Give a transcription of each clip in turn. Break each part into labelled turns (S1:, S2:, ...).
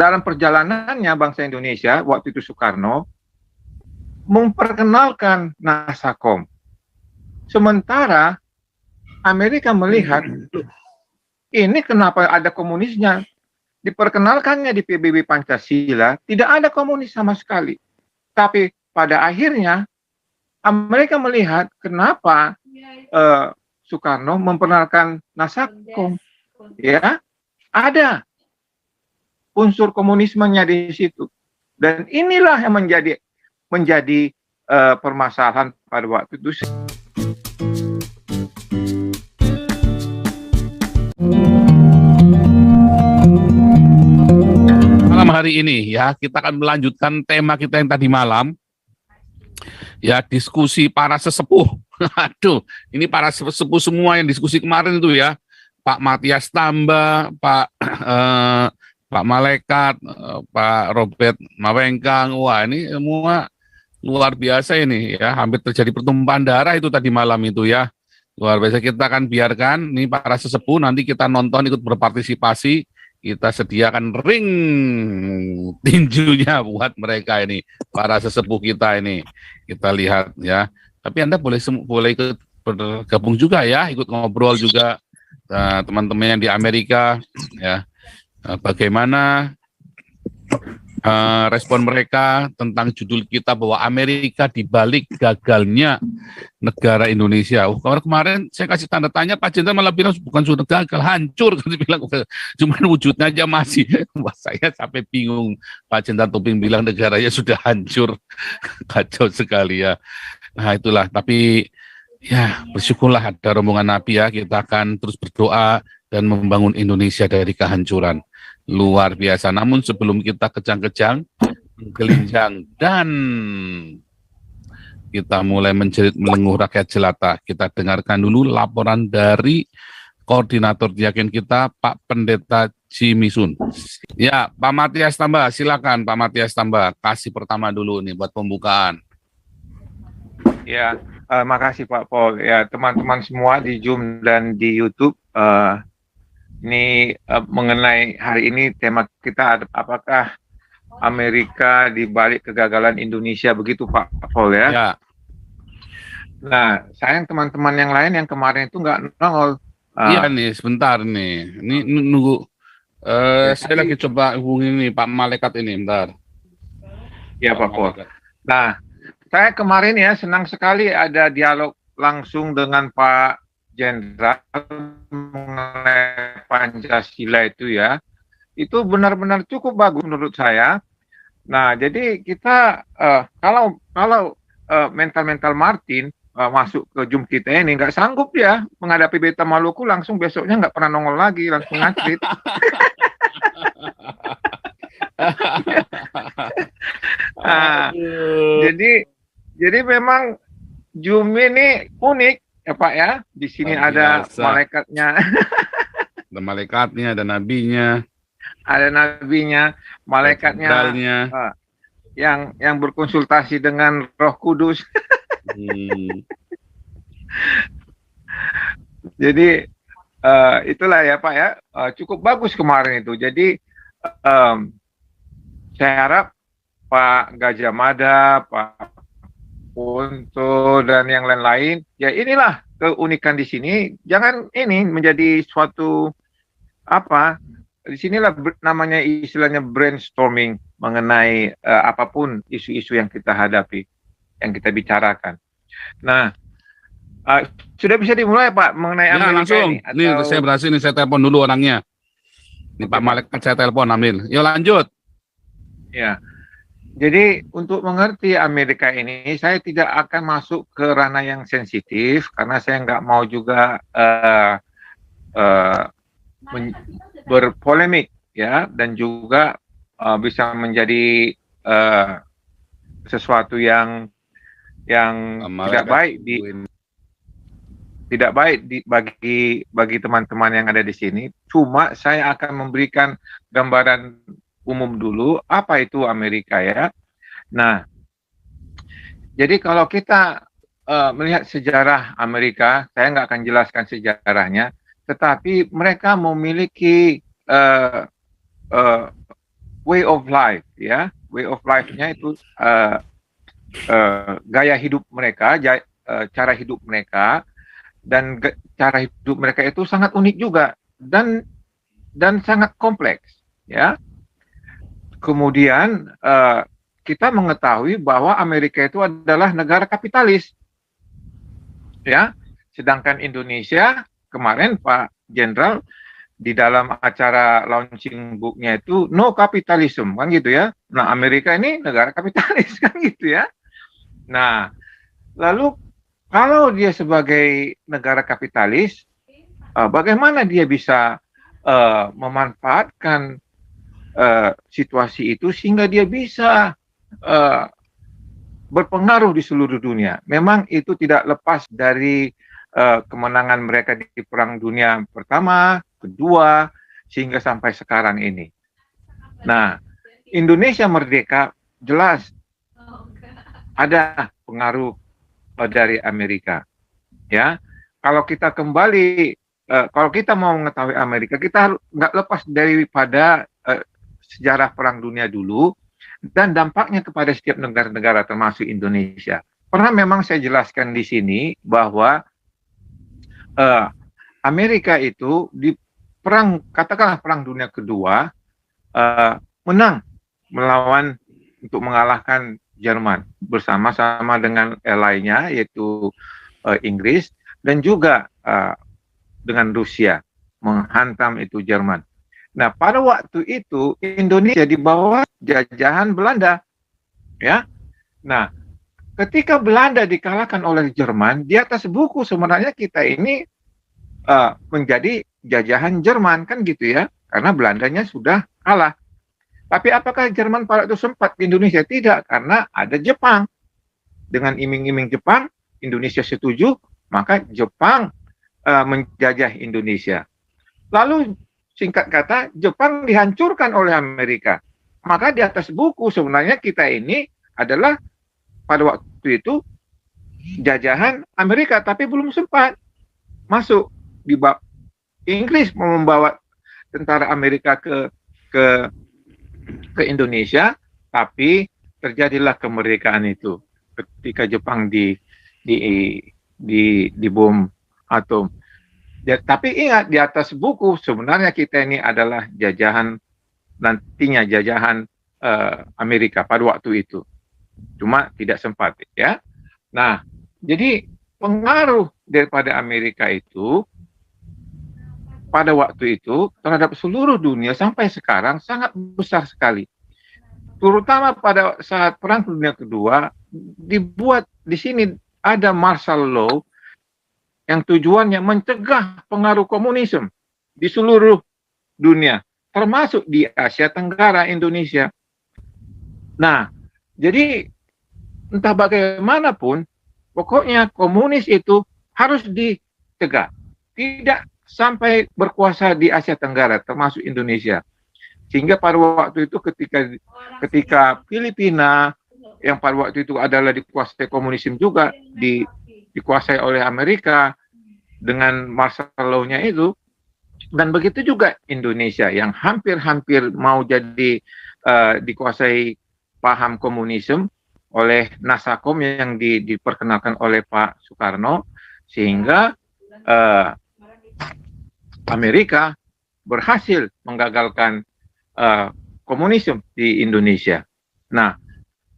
S1: dalam perjalanannya bangsa Indonesia waktu itu Soekarno memperkenalkan Nasakom. Sementara Amerika melihat ini kenapa ada komunisnya, diperkenalkannya di PBB Pancasila tidak ada komunis sama sekali. Tapi pada akhirnya Amerika melihat kenapa Soekarno memperkenalkan Nasakom, ya ada unsur komunismenya di situ, dan inilah yang menjadi permasalahan pada waktu itu.
S2: Malam hari ini ya kita akan melanjutkan tema kita yang tadi malam, ya diskusi para sesepuh. Aduh, ini para sesepuh semua yang diskusi kemarin itu ya, Pak Matias Tamba, Pak Malaikat, Pak Robert Mawengkang. Wah, ini semua luar biasa ini ya, hampir terjadi pertumpahan darah itu tadi malam itu ya. Luar biasa. Kita akan biarkan nih para sesepuh nanti kita nonton, ikut berpartisipasi. Kita sediakan ring tinjunya buat mereka ini, para sesepuh kita ini. Kita lihat ya. Tapi Anda boleh ikut bergabung juga ya, ikut ngobrol juga teman-teman yang di Amerika ya. Bagaimana respon mereka tentang judul kita bahwa Amerika dibalik gagalnya negara Indonesia. Kemarin saya kasih tanda tanya, Pak Jenderal malah bilang bukan sudah gagal, hancur. Dia bilang cuman wujudnya aja masih. Wah, saya sampai bingung. Pak Jenderal Toping bilang negaranya sudah hancur, kacau sekali ya. Nah itulah, tapi ya bersyukurlah ada rombongan Nabi ya. Kita akan terus berdoa dan membangun Indonesia dari kehancuran. Luar biasa. Namun sebelum kita kejang-kejang, menggelinjang, dan kita mulai menjerit melenguh rakyat jelata, kita dengarkan dulu laporan dari koordinator Diaken kita, Pak Pendeta Jimmy Sun. Ya, Pak Matias Tamba, silakan Pak Matias Tamba, kasih pertama dulu nih buat pembukaan.
S1: Ya, makasih Pak Paul. Ya, teman-teman semua di Zoom dan di YouTube. Ini mengenai hari ini tema kita, apakah Amerika dibalik kegagalan Indonesia, begitu Pak Paul ya?
S2: Ya.
S1: Nah, sayang teman-teman yang lain yang kemarin itu nggak nongol.
S2: Iya nih, sebentar nih. Ini nunggu. Saya lagi coba hubungi nih Pak Malaikat ini, bentar.
S1: Ya Pak Paul. Nah, saya kemarin ya senang sekali ada dialog langsung dengan Pak Jenderal mengenai Pancasila itu ya. Itu benar-benar cukup bagus menurut saya. Nah, jadi kita kalau mental Martin masuk ke Zoom kita ini nggak sanggup ya menghadapi Beta Maluku, langsung besoknya nggak pernah nongol lagi, langsung ngakrit. Nah, jadi memang Zoom ini unik ya Pak ya. Di sini ada malaikatnya.
S2: Ada malaikatnya, ada nabinya.
S1: Ada nabinya, malaikatnya yang berkonsultasi dengan Roh Kudus. Jadi itulah ya Pak ya, cukup bagus kemarin itu. Jadi saya harap Pak Gajah Mada, Pak Punto dan yang lain-lain, ya inilah keunikan di sini. Jangan ini menjadi suatu apa? Di sinilah namanya istilahnya brainstorming mengenai apapun isu-isu yang kita hadapi, yang kita bicarakan. Nah, sudah bisa dimulai Pak mengenai Amerika
S2: langsung.
S1: Ini? Atau...
S2: Ini saya berhasil, nih saya telepon dulu orangnya. Ini Pak Malaikat saya telepon, ambil. Yuk lanjut.
S1: Ya, jadi untuk mengerti Amerika ini, saya tidak akan masuk ke ranah yang sensitif karena saya nggak mau juga berpolemik ya, dan juga bisa menjadi sesuatu yang tidak baik bagi teman-teman yang ada di sini. Cuma saya akan memberikan gambaran umum dulu apa itu Amerika ya. Nah, jadi kalau kita melihat sejarah Amerika, saya nggak akan jelaskan sejarahnya, tetapi mereka memiliki way of life, ya, way of life-nya itu gaya hidup mereka, cara hidup mereka, dan cara hidup mereka itu sangat unik juga dan sangat kompleks, ya. Kemudian kita mengetahui bahwa Amerika itu adalah negara kapitalis, ya. Sedangkan Indonesia kemarin Pak Jenderal di dalam acara launching booknya itu no capitalism, kan gitu ya. Nah, Amerika ini negara kapitalis, kan gitu ya. Nah, lalu kalau dia sebagai negara kapitalis, bagaimana dia bisa memanfaatkan situasi itu sehingga dia bisa berpengaruh di seluruh dunia? Memang itu tidak lepas dari kemenangan mereka di Perang Dunia Pertama, Kedua, sehingga sampai sekarang ini. Nah, Indonesia merdeka jelas ada pengaruh dari Amerika, ya. Kalau kita kembali, kalau kita mau mengetahui Amerika, kita nggak lepas daripada sejarah Perang Dunia dulu dan dampaknya kepada setiap negara-negara termasuk Indonesia. Pernah memang saya jelaskan di sini bahwa Amerika itu di katakanlah Perang Dunia Kedua menang melawan untuk mengalahkan Jerman bersama-sama dengan ally-nya yaitu Inggris dan juga dengan Rusia menghantam itu Jerman. Nah, pada waktu itu Indonesia di bawah jajahan Belanda, ya. Nah, ketika Belanda dikalahkan oleh Jerman, di atas buku sebenarnya kita ini menjadi jajahan Jerman, kan gitu ya, karena Belandanya sudah kalah. Tapi apakah Jerman pada itu sempat di Indonesia? Tidak, karena ada Jepang. Dengan iming-iming Jepang, Indonesia setuju, maka Jepang menjajah Indonesia. Lalu singkat kata, Jepang dihancurkan oleh Amerika. Maka di atas buku sebenarnya kita ini adalah pada waktu itu jajahan Amerika, tapi belum sempat masuk di bab Inggris membawa tentara Amerika ke Indonesia, tapi terjadilah kemerdekaan itu ketika Jepang di bom atom. Tapi ingat, di atas buku sebenarnya kita ini adalah nantinya jajahan Amerika pada waktu itu. Cuma tidak sempat, ya. Nah, jadi pengaruh daripada Amerika itu pada waktu itu terhadap seluruh dunia sampai sekarang sangat besar sekali. Terutama pada saat Perang Dunia Kedua dibuat di sini ada martial law yang tujuannya mencegah pengaruh komunisme di seluruh dunia, termasuk di Asia Tenggara, Indonesia. Nah, jadi entah bagaimanapun, pokoknya komunis itu harus dicegah, tidak sampai berkuasa di Asia Tenggara, termasuk Indonesia. Sehingga pada waktu itu ketika Filipina yang pada waktu itu adalah dikuasai komunisme juga, dikuasai oleh Amerika dengan martial law-nya itu, dan begitu juga Indonesia yang hampir-hampir mau jadi dikuasai paham komunisme oleh Nasakom yang diperkenalkan oleh Pak Soekarno, sehingga Amerika berhasil menggagalkan komunisme di Indonesia. Nah,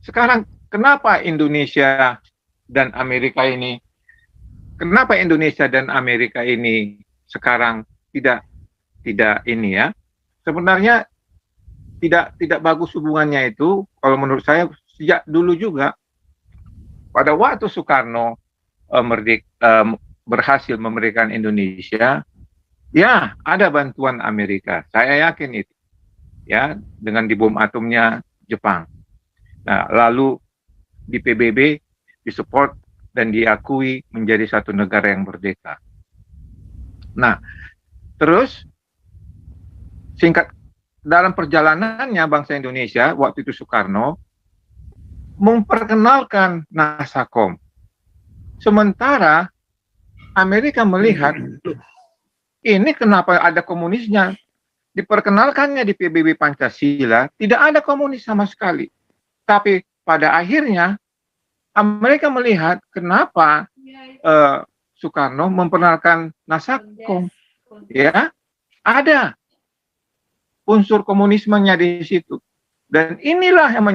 S1: sekarang kenapa Indonesia dan Amerika ini sekarang tidak ini ya? Sebenarnya tidak bagus hubungannya itu. Kalau menurut saya sejak dulu juga, pada waktu Soekarno berhasil memerdekakan Indonesia, ya ada bantuan Amerika. Saya yakin itu, ya, dengan dibom atomnya Jepang. Nah, lalu di PBB disupport dan diakui menjadi satu negara yang merdeka. Nah, terus singkat dalam perjalanannya bangsa Indonesia waktu itu Soekarno memperkenalkan Nasakom. Sementara Amerika melihat ini kenapa ada komunisnya, diperkenalkannya di PBB Pancasila, tidak ada komunis sama sekali. Tapi pada akhirnya Amerika melihat kenapa Soekarno memperkenalkan Nasakom, ya, ada unsur komunismenya di situ. Dan inilah yang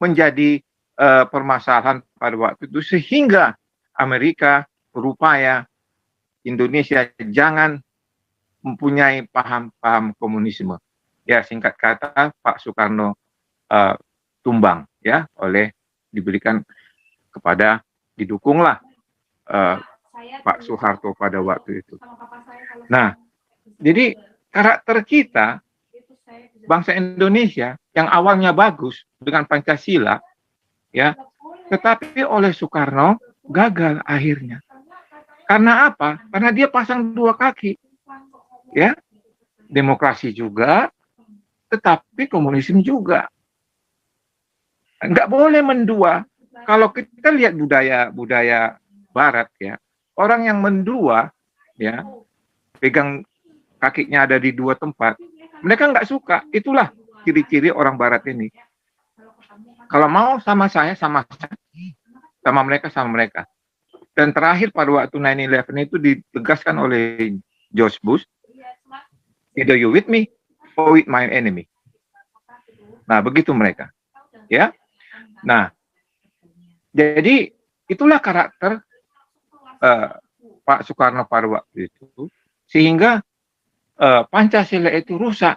S1: menjadi permasalahan pada waktu itu, sehingga Amerika berupaya Indonesia jangan mempunyai paham-paham komunisme. Ya, singkat kata, Pak Soekarno tumbang, ya, diberikan kepada, didukunglah Pak Soeharto pada waktu itu. Nah, jadi karakter kita, bangsa Indonesia yang awalnya bagus dengan Pancasila, ya, tetapi oleh Soekarno gagal akhirnya. Karena apa? Karena dia pasang dua kaki, ya, demokrasi juga, tetapi komunisme juga. Nggak boleh mendua. Kalau kita lihat budaya Barat, ya, orang yang mendua, ya, pegang kakinya ada di dua tempat, mereka nggak suka. Itulah ciri-ciri orang Barat ini. Kalau mau sama saya, sama mereka, sama mereka. Dan terakhir pada waktu 9/11 itu ditegaskan oleh George Bush, either you with me or with my enemy. Nah, begitu mereka, ya. Nah, jadi itulah karakter Pak Soekarno pada waktu itu, sehingga Pancasila itu rusak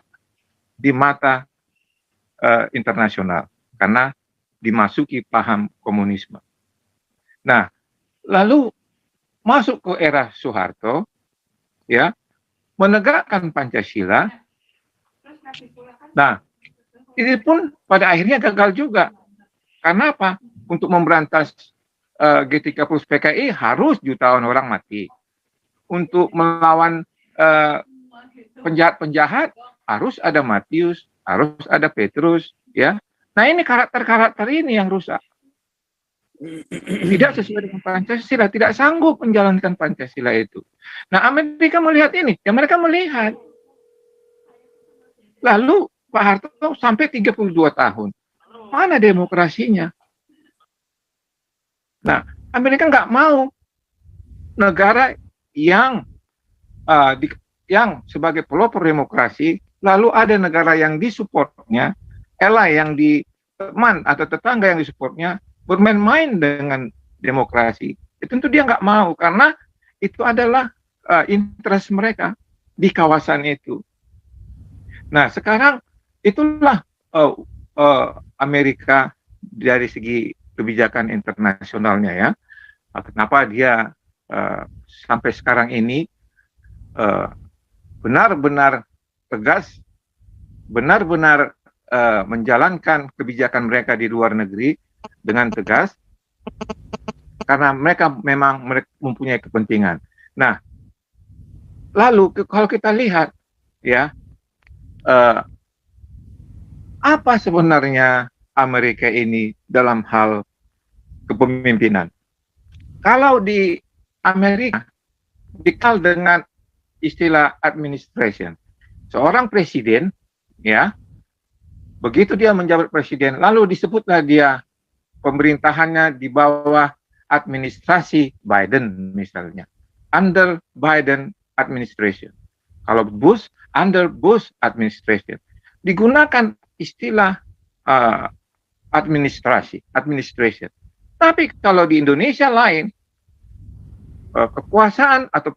S1: di mata internasional karena dimasuki paham komunisme. Nah, lalu masuk ke era Soeharto, ya, menegakkan Pancasila. Nah, ini pun pada akhirnya gagal juga. Karena apa? Untuk memberantas G30 PKI harus jutaan orang mati. Untuk melawan penjahat-penjahat harus ada Matius, harus ada Petrus, ya. Nah, ini karakter-karakter ini yang rusak. Tidak sesuai dengan Pancasila, tidak sanggup menjalankan Pancasila itu. Nah, Amerika melihat ini, ya mereka melihat. Lalu Pak Harto sampai 32 tahun. Mana demokrasinya? Nah, Amerika nggak mau negara yang sebagai pelopor demokrasi, lalu ada negara yang disupportnya, yang di teman atau tetangga yang disupportnya, bermain-main dengan demokrasi. Tentu dia nggak mau, karena itu adalah interest mereka di kawasan itu. Nah, sekarang itulah Amerika dari segi kebijakan internasionalnya, ya. Kenapa dia sampai sekarang ini benar-benar tegas, benar-benar menjalankan kebijakan mereka di luar negeri dengan tegas, karena mereka memang mempunyai kepentingan. Nah, lalu kalau kita lihat, ya, apa sebenarnya Amerika ini dalam hal kepemimpinan? Kalau di Amerika dikenal dengan istilah administration. Seorang presiden, ya, begitu dia menjabat presiden, lalu disebutlah dia pemerintahannya di bawah administrasi Biden misalnya, under Biden administration. Kalau Bush, under Bush administration. Digunakan istilah administration. Tapi kalau di Indonesia lain, kekuasaan atau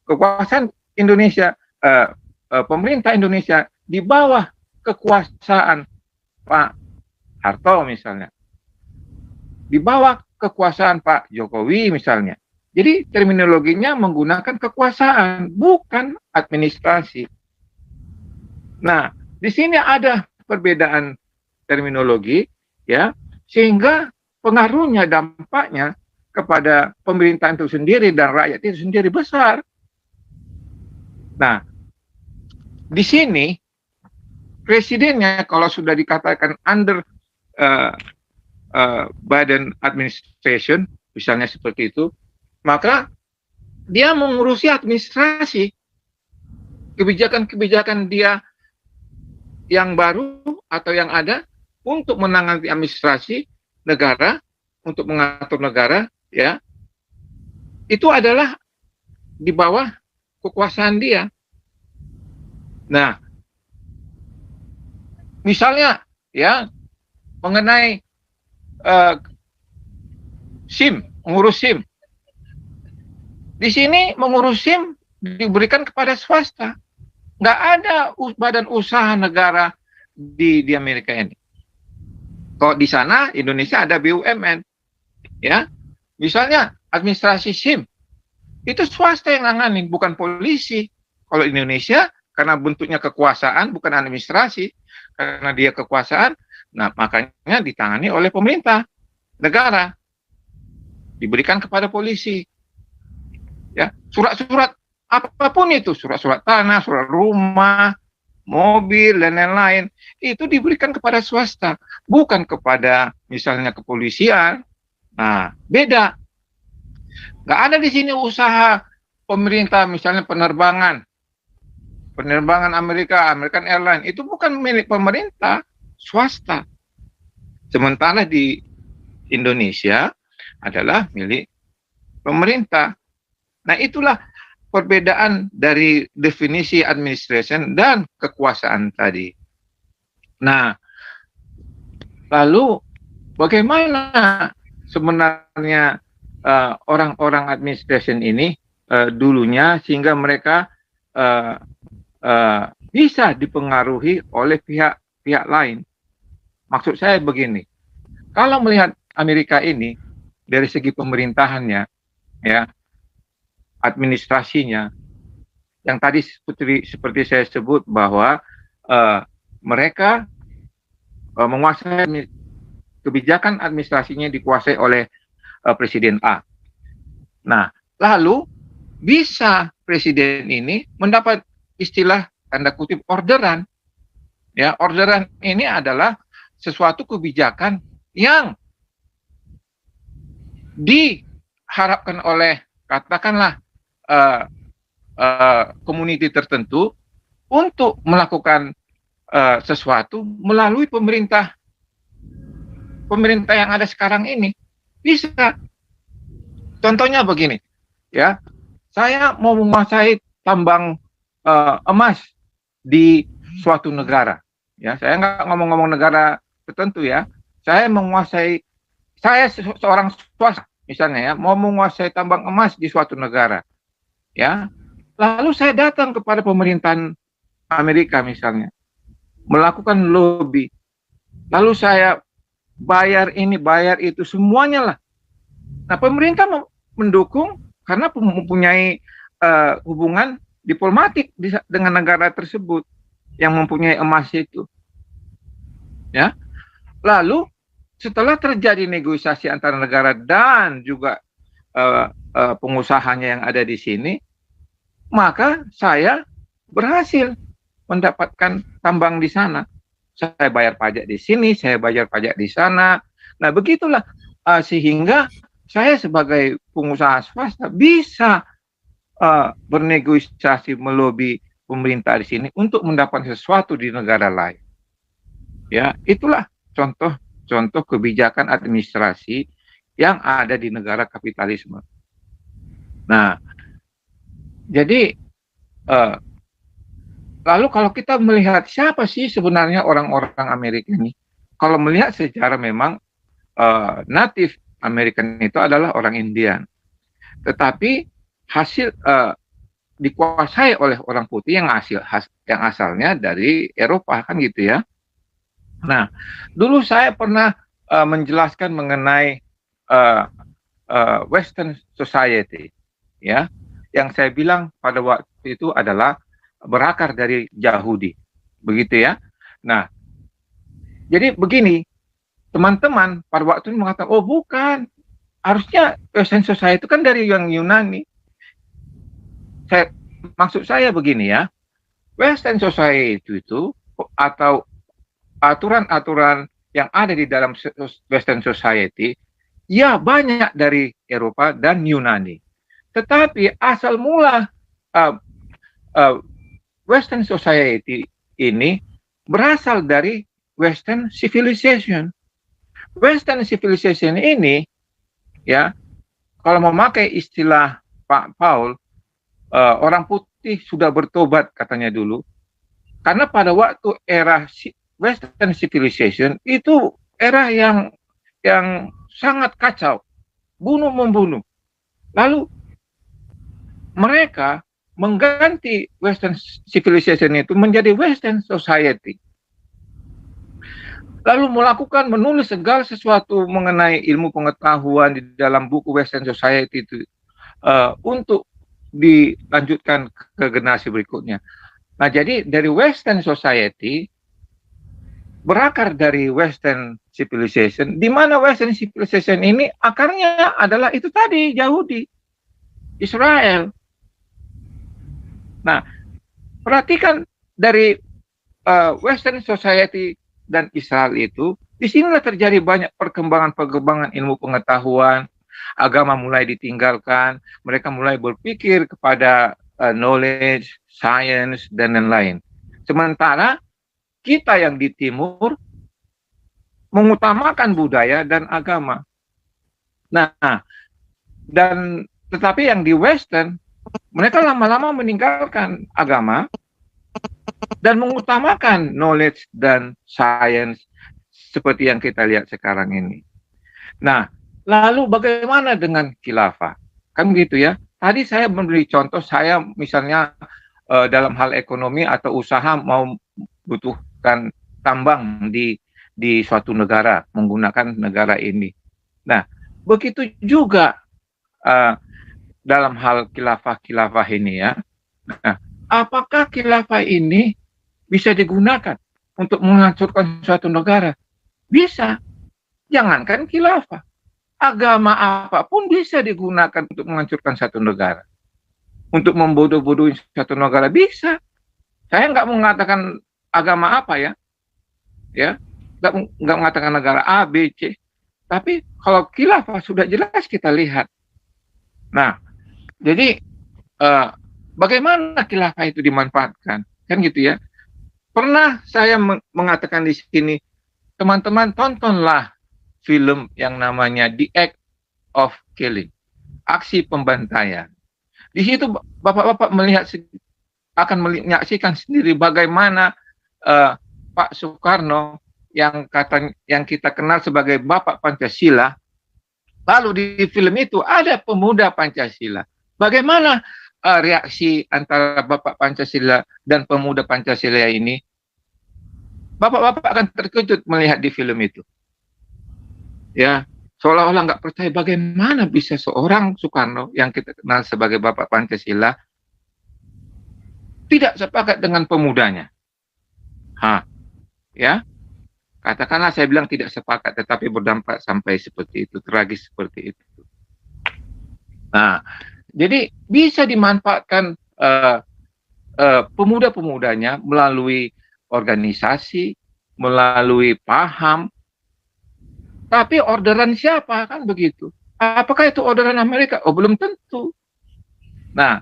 S1: kekuasaan Indonesia, pemerintah Indonesia di bawah kekuasaan Pak Harto misalnya, di bawah kekuasaan Pak Jokowi misalnya. Jadi terminologinya menggunakan kekuasaan, bukan administrasi. Nah, di sini ada perbedaan terminologi, ya, sehingga pengaruhnya, dampaknya kepada pemerintahan itu sendiri dan rakyat itu sendiri besar. Nah, di sini presidennya kalau sudah dikatakan under Biden administration, misalnya seperti itu, maka dia mengurusi administrasi. kebijakan-kebijakan dia yang baru atau yang ada untuk menangani administrasi negara, untuk mengatur negara, ya, itu adalah di bawah kekuasaan dia. Nah, misalnya ya mengenai SIM, mengurus SIM. Di sini mengurus SIM diberikan kepada swasta. Nggak ada badan usaha negara di Amerika ini. Kalau di sana Indonesia ada BUMN, ya. Misalnya administrasi SIM itu swasta yang nanganin, bukan polisi. Kalau di Indonesia karena bentuknya kekuasaan bukan administrasi, karena dia kekuasaan, nah makanya ditangani oleh pemerintah negara, diberikan kepada polisi. Ya, surat-surat apapun itu, surat-surat tanah, surat rumah, mobil, dan lain-lain, itu diberikan kepada swasta, bukan kepada misalnya kepolisian. Nah, beda. Nggak ada di sini usaha pemerintah, misalnya penerbangan American Airlines, itu bukan milik pemerintah, swasta. Sementara di Indonesia adalah milik pemerintah. Nah, itulah perbedaan dari definisi administration dan kekuasaan tadi. Nah, lalu bagaimana sebenarnya orang-orang administration ini dulunya sehingga mereka bisa dipengaruhi oleh pihak lain. Maksud saya begini, kalau melihat Amerika ini dari segi pemerintahannya, ya, administrasinya, yang tadi seperti saya sebut bahwa mereka menguasai kebijakan administrasinya dikuasai oleh Presiden A. Nah, lalu bisa presiden ini mendapat istilah tanda kutip orderan. Ya, orderan ini adalah sesuatu kebijakan yang diharapkan oleh katakanlah community tertentu untuk melakukan sesuatu melalui pemerintah yang ada sekarang ini. Bisa. Contohnya begini, ya, saya mau menguasai tambang emas di suatu negara, ya, saya nggak ngomong-ngomong negara tertentu, ya, saya seorang swasta misalnya, ya, mau menguasai tambang emas di suatu negara, ya, lalu saya datang kepada pemerintahan Amerika misalnya, melakukan lobby, lalu saya bayar ini, bayar itu, semuanya lah. Nah, pemerintah mendukung karena mempunyai hubungan diplomatik dengan negara tersebut yang mempunyai emas itu. Ya. Lalu setelah terjadi negosiasi antara negara dan juga pengusahanya yang ada di sini, maka saya berhasil mendapatkan tambang di sana. Saya bayar pajak di sini, saya bayar pajak di sana. Nah, begitulah sehingga saya sebagai pengusaha swasta bisa bernegosiasi melobi pemerintah di sini untuk mendapatkan sesuatu di negara lain. Ya, itulah contoh kebijakan administrasi yang ada di negara kapitalisme. Nah, jadi lalu kalau kita melihat siapa sih sebenarnya orang-orang Amerika ini? Kalau melihat sejarah memang native American itu adalah orang Indian. Tetapi hasil dikuasai oleh orang putih yang asalnya dari Eropa, kan gitu ya. Nah, dulu saya pernah menjelaskan mengenai Western Society, ya, yang saya bilang pada waktu itu adalah berakar dari Yahudi, begitu ya. Nah, jadi begini, teman-teman pada waktu itu mengatakan, oh bukan, harusnya Western Society itu kan dari yang Yunani. Maksud saya begini ya, Western Society itu atau aturan-aturan yang ada di dalam Western Society, ya banyak dari Eropa dan Yunani. Tetapi asal mula Western society ini berasal dari Western civilization. Western civilization ini, ya, kalau memakai istilah Pak Paul, orang putih sudah bertobat katanya dulu, karena pada waktu era Western civilization itu era yang sangat kacau, bunuh membunuh. Lalu mereka mengganti Western civilization itu menjadi Western society. Lalu menulis segala sesuatu mengenai ilmu pengetahuan di dalam buku Western Society itu untuk dilanjutkan ke generasi berikutnya. Nah, jadi dari Western Society berakar dari Western Civilization, di mana Western Civilization ini akarnya adalah itu tadi, Yahudi, Israel. Nah, perhatikan dari Western Society dan Israel itu, disinilah terjadi banyak perkembangan ilmu pengetahuan, agama mulai ditinggalkan, mereka mulai berpikir kepada knowledge, science, dan lain-lain. Sementara kita yang di timur mengutamakan budaya dan agama. Nah, tetapi yang di Western, mereka lama-lama meninggalkan agama dan mengutamakan knowledge dan science seperti yang kita lihat sekarang ini. Nah, lalu bagaimana dengan khilafah? Kan gitu ya. Tadi saya memberi contoh, saya misalnya dalam hal ekonomi atau usaha mau butuhkan tambang di suatu negara, menggunakan negara ini. Nah, begitu juga dalam hal khilafah ini ya. Nah, apakah khilafah ini bisa digunakan untuk menghancurkan suatu negara? Bisa. Jangankan khilafah, agama apapun bisa digunakan untuk menghancurkan satu negara, untuk membodoh-bodohin satu negara bisa. Saya nggak mengatakan agama apa ya, nggak mengatakan negara A, B, C. Tapi kalau khilafah sudah jelas kita lihat. Nah, jadi bagaimana khilafah itu dimanfaatkan? Kan gitu ya. Pernah saya mengatakan di sini, teman-teman tontonlah film yang namanya The Act of Killing, aksi pembantaian. Di situ bapak-bapak akan menyaksikan sendiri bagaimana Pak Soekarno yang kita kenal sebagai Bapak Pancasila. Lalu di film itu ada pemuda Pancasila. Bagaimana reaksi antara Bapak Pancasila dan pemuda Pancasila ini? Bapak-bapak akan terkejut melihat di film itu. Ya, seolah-olah nggak percaya bagaimana bisa seorang Soekarno yang kita kenal sebagai Bapak Pancasila tidak sepakat dengan pemudanya. Ya, katakanlah saya bilang tidak sepakat, tetapi berdampak sampai seperti itu, tragis seperti itu. Nah, jadi bisa dimanfaatkan pemuda-pemudanya melalui organisasi, melalui paham. Tapi orderan siapa, kan begitu? Apakah itu orderan Amerika? Oh, belum tentu. Nah,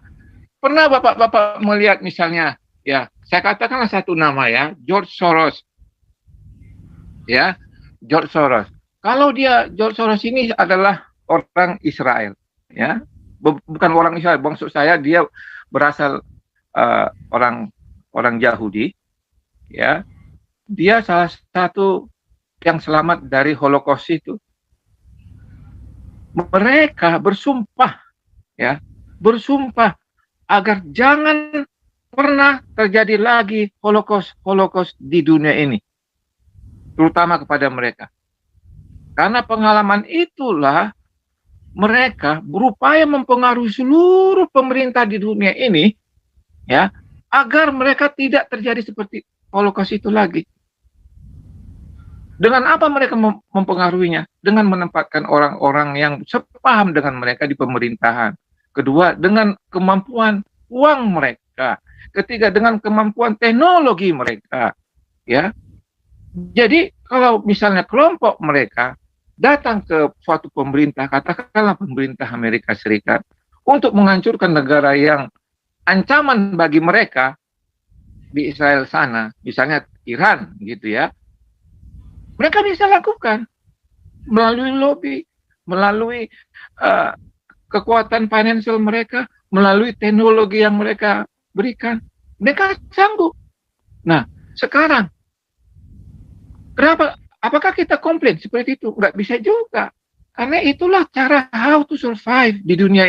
S1: pernah bapak-bapak melihat misalnya, ya, saya katakanlah satu nama ya, George Soros. Ya, George Soros. Kalau George Soros ini adalah orang Israel, ya, bukan orang Israel. Maksud saya dia berasal orang Yahudi, ya. Dia salah satu yang selamat dari Holocaust itu. Mereka bersumpah, ya, bersumpah agar jangan pernah terjadi lagi Holocaust di dunia ini, terutama kepada mereka. Karena pengalaman itulah mereka berupaya mempengaruhi seluruh pemerintah di dunia ini, ya, agar mereka tidak terjadi seperti Holocaust itu lagi. Dengan apa mereka mempengaruhinya? Dengan menempatkan orang-orang yang sepaham dengan mereka di pemerintahan. Kedua, dengan kemampuan uang mereka. Ketiga, dengan kemampuan teknologi mereka. Ya, jadi kalau misalnya kelompok mereka datang ke suatu pemerintah, katakanlah pemerintah Amerika Serikat, untuk menghancurkan negara yang ancaman bagi mereka, di Israel sana, misalnya Iran gitu ya, mereka bisa lakukan melalui lobby, melalui kekuatan financial mereka, melalui teknologi yang mereka berikan. Mereka sanggup. Nah, sekarang, kenapa? Apakah kita komplain seperti itu? Nggak bisa juga. Karena itulah cara how to survive di dunia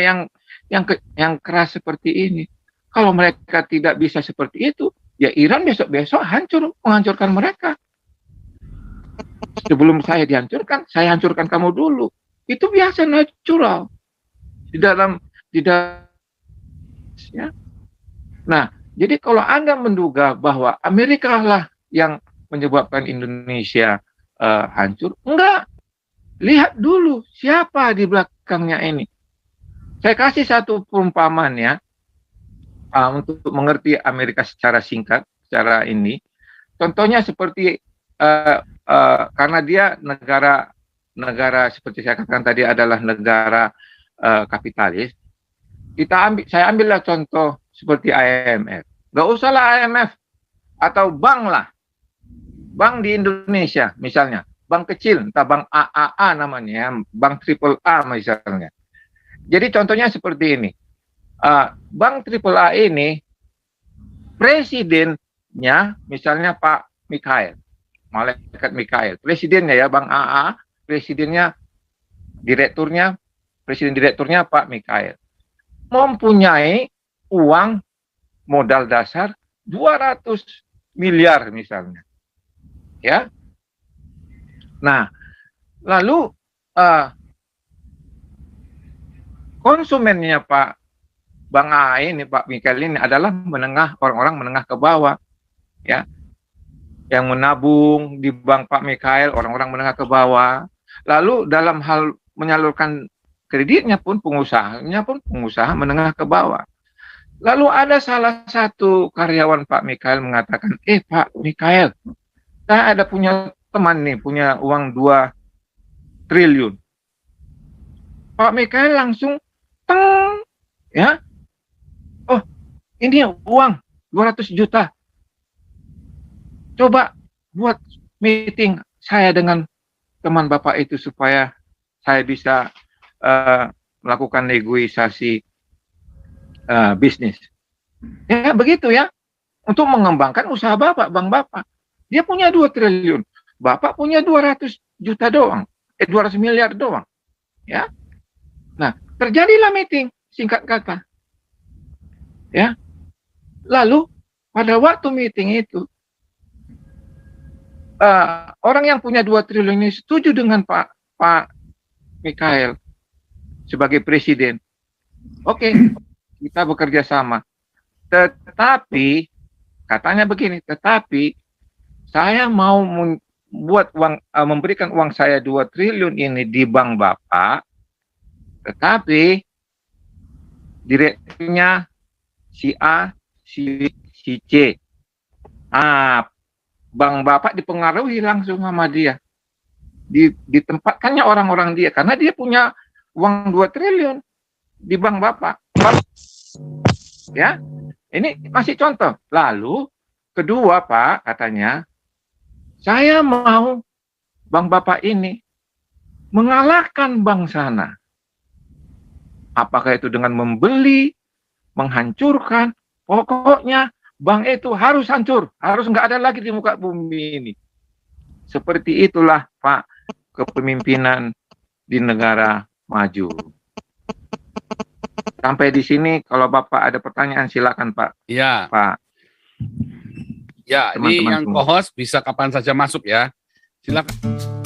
S1: yang keras seperti ini. Kalau mereka tidak bisa seperti itu, ya Iran besok-besok menghancurkan mereka. Sebelum saya dihancurkan, saya hancurkan kamu dulu. Itu biasa natural di dalam ya. Nah, jadi kalau Anda menduga bahwa Amerika lah yang menyebabkan Indonesia hancur, enggak. Lihat dulu siapa di belakangnya ini. Saya kasih satu perumpamaan ya, untuk mengerti Amerika secara singkat, secara ini. Contohnya seperti karena dia negara seperti saya katakan tadi adalah negara kapitalis. Saya ambillah contoh seperti IMF. Gak usahlah IMF atau bank lah, bank di Indonesia misalnya, bank kecil, entah bank AAA namanya, bank triple A misalnya. Jadi contohnya seperti ini, bank triple A ini presidennya misalnya Pak Mikhail, Malaikat Mikhail, presidennya ya bank AA, presidennya, presiden direkturnya Pak Mikhail, mempunyai uang modal dasar 200 miliar misalnya. Ya. Nah, lalu konsumennya Pak Bang A ini, Pak Mikhail ini adalah orang-orang menengah ke bawah, ya, yang menabung di bank Pak Mikhail, orang-orang menengah ke bawah. Lalu dalam hal menyalurkan kreditnya pun pengusaha menengah ke bawah. Lalu ada salah satu karyawan Pak Mikhail mengatakan, Pak Mikhail, saya ada punya teman nih, punya uang 2 triliun. Pak Mikhail langsung, teng, ya, oh ini uang 200 juta. Coba buat meeting saya dengan teman Bapak itu supaya saya bisa melakukan negosiasi bisnis. Ya begitu ya, untuk mengembangkan usaha Bapak, bank Bapak. Dia punya 2 triliun, Bapak punya 200 juta doang, 200 miliar doang. Ya. Nah, terjadilah meeting, singkat kata. Ya. Lalu pada waktu meeting itu orang yang punya 2 triliun ini setuju dengan Pak Mikhail sebagai presiden. Oke, kita bekerja sama. Tetapi katanya begini, tetapi saya mau memberikan uang saya 2 triliun ini di bank Bapak, tetapi direkturnya si A, si C. Bank Bapak dipengaruhi langsung sama dia. Ditempatkannya orang-orang dia, karena dia punya uang 2 triliun di bank Bapak. Ya, ini masih contoh. Lalu, kedua Pak, katanya, saya mau bank Bapak ini mengalahkan bank sana. Apakah itu dengan membeli, menghancurkan, pokoknya bank itu harus hancur, harus nggak ada lagi di muka bumi ini. Seperti itulah Pak kepemimpinan di negara maju. Sampai di sini, kalau Bapak ada pertanyaan silakan Pak.
S2: Ya.
S1: Pak.
S2: Ya,
S1: Teman-teman
S2: ini yang
S1: semua.
S2: co-host bisa kapan saja masuk ya. Silakan.